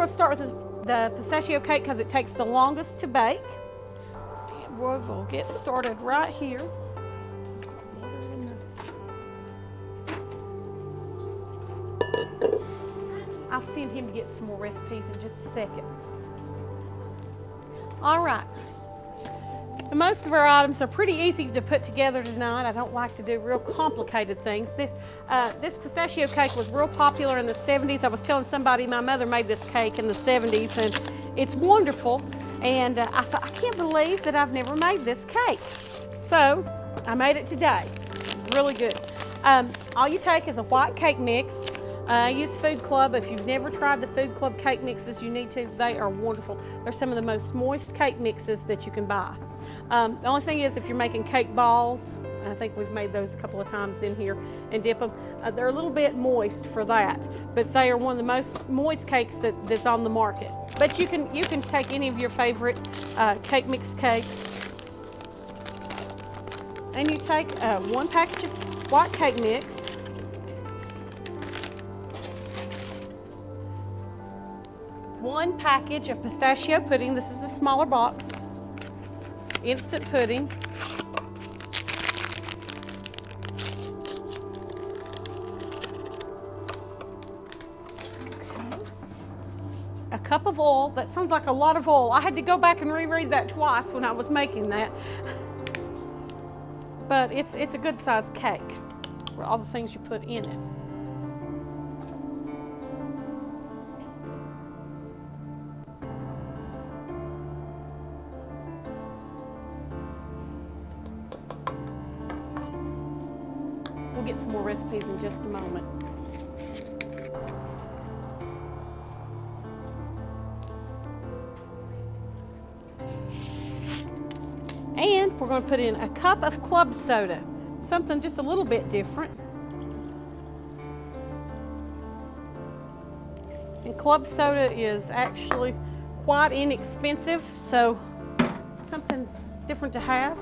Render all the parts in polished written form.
going to start with the pistachio cake because it takes the longest to bake. And we'll get started right here. I'll send him to get some more recipes in just a second. All right. And most of our items are pretty easy to put together tonight. I don't like to do real complicated things. This pistachio cake was real popular in the 70s. I was telling somebody my mother made this cake in the 70s, and it's wonderful. And I thought, I can't believe that I've never made this cake. So I made it today. Really good. All you take is a white cake mix. I use Food Club. If you've never tried the Food Club cake mixes, you need to. They are wonderful. They're some of the most moist cake mixes that you can buy. The only thing is if you're making cake balls, I think we've made those a couple of times in here and dip them, they're a little bit moist for that, but they are one of the most moist cakes that's on the market. But you can take any of your favorite cake mix cakes, and you take one package of white cake mix, one package of pistachio pudding. This is the smaller box. Instant pudding. Okay. A cup of oil. That sounds like a lot of oil. I had to go back and reread that twice when I was making that. But it's a good sized cake for all the things you put in it. We'll get some more recipes in just a moment. And we're going to put in a cup of club soda, something just a little bit different. And club soda is actually quite inexpensive, so something different to have.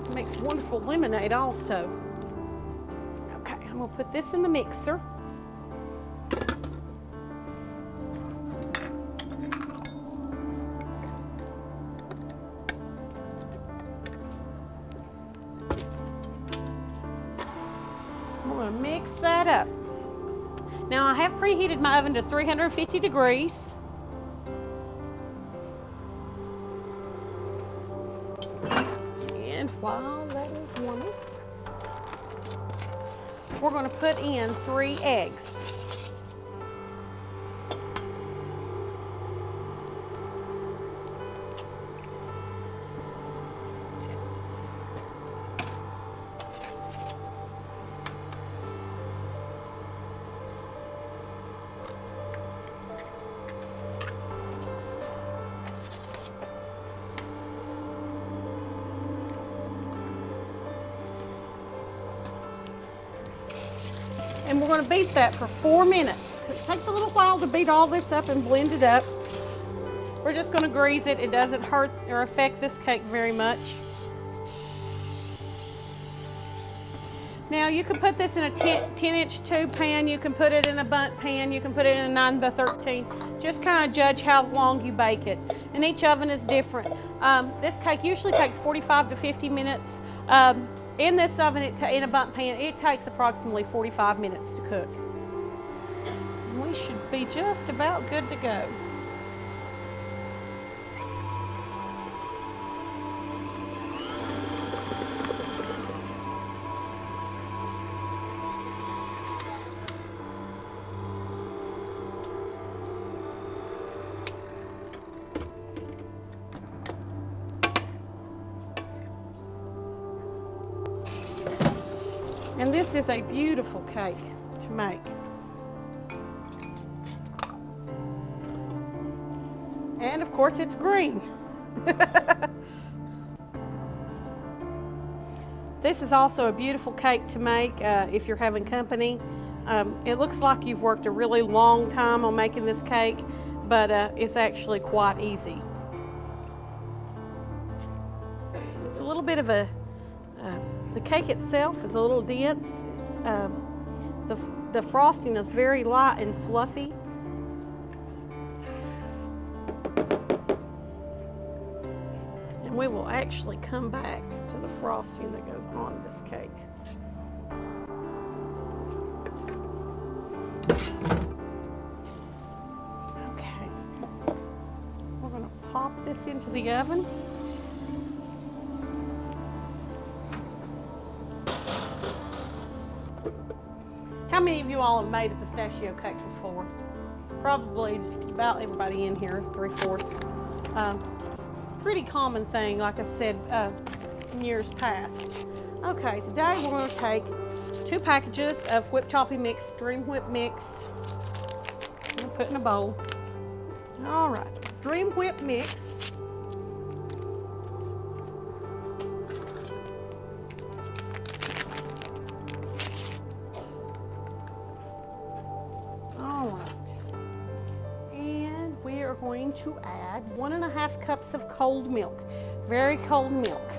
It makes wonderful lemonade also. I'm going to put this in the mixer. We're going to mix that up. Now I have preheated my oven to 350 degrees. And while that is warming, we're going to put in 3 eggs. And we're going to beat that for 4 minutes. It takes a little while to beat all this up and blend it up. We're just going to grease it. It doesn't hurt or affect this cake very much. Now you can put this in a 10-inch tube pan. You can put it in a bundt pan. You can put it in a 9x13. Just kind of judge how long you bake it. And each oven is different. This cake usually takes 45 to 50 minutes. In this oven, in a bundt pan, it takes approximately 45 minutes to cook. We should be just about good to go. And this is a beautiful cake to make. And of course it's green. This is also a beautiful cake to make if you're having company. It looks like you've worked a really long time on making this cake, but it's actually quite easy. It's a little bit of a the cake itself is a little dense. The frosting is very light and fluffy. we will actually come back to the frosting that goes on this cake. Okay, we're going to pop this into the oven. How many of you all have made a pistachio cake before? Probably about everybody in here, 3/4. Pretty common thing, like I said, in years past. Okay, today we're going to take 2 packages of whipped toffee mix, Dream Whip mix. I'm going to put in a bowl. All right, Dream Whip mix. All right, and we are going to add 1.5 cups of cold milk, very cold milk.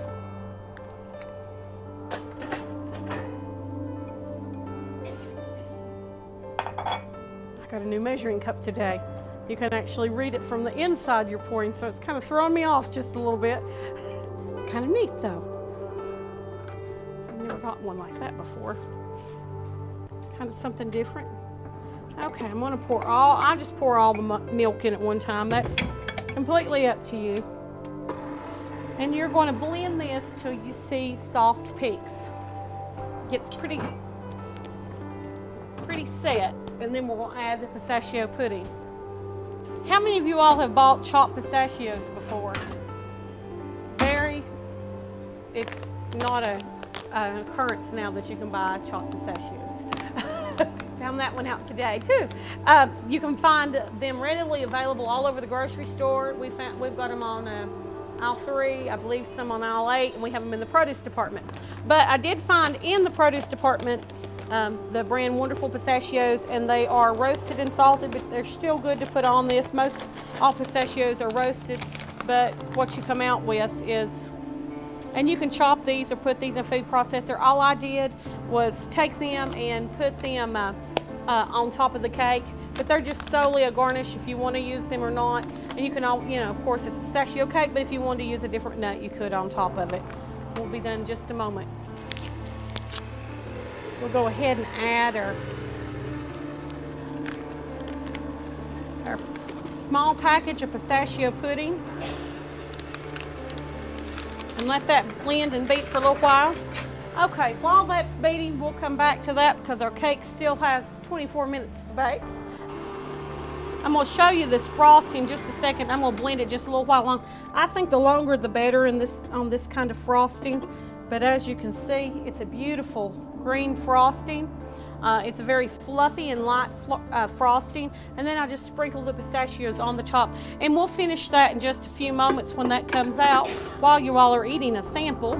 I got a new measuring cup today. You can actually read it from the inside you're pouring, so it's kind of throwing me off just a little bit. Kind of neat though. I've never got one like that before. Kind of something different. Okay, I'm gonna pour I just pour all the milk in at one time. That's completely up to you. And you're going to blend this till you see soft peaks. Gets pretty set, and then we're going to add the pistachio pudding. How many of you all have bought chopped pistachios before? It's not an occurrence now that you can buy chopped pistachios. Found that one out today too. You can find them readily available all over the grocery store. We've got them on aisle 3, I believe some on aisle 8, and we have them in the produce department. But I did find in the produce department the brand Wonderful Pistachios, and they are roasted and salted, but they're still good to put on this. Most all pistachios are roasted, but what you come out with is, and you can chop these or put these in a food processor. All I did was take them and put them on top of the cake, but they're just solely a garnish if you want to use them or not. And you can, of course it's pistachio cake, but if you wanted to use a different nut, you could on top of it. We'll be done in just a moment. We'll go ahead and add our small package of pistachio pudding and let that blend and beat for a little while. Okay, while that's beating, we'll come back to that because our cake still has 24 minutes to bake. I'm going to show you this frosting in just a second. I'm going to blend it just a little while long. I think the longer the better on this kind of frosting. But as you can see, it's a beautiful green frosting. It's a very fluffy and light frosting. And then I just sprinkle the pistachios on the top. And we'll finish that in just a few moments when that comes out while you all are eating a sample.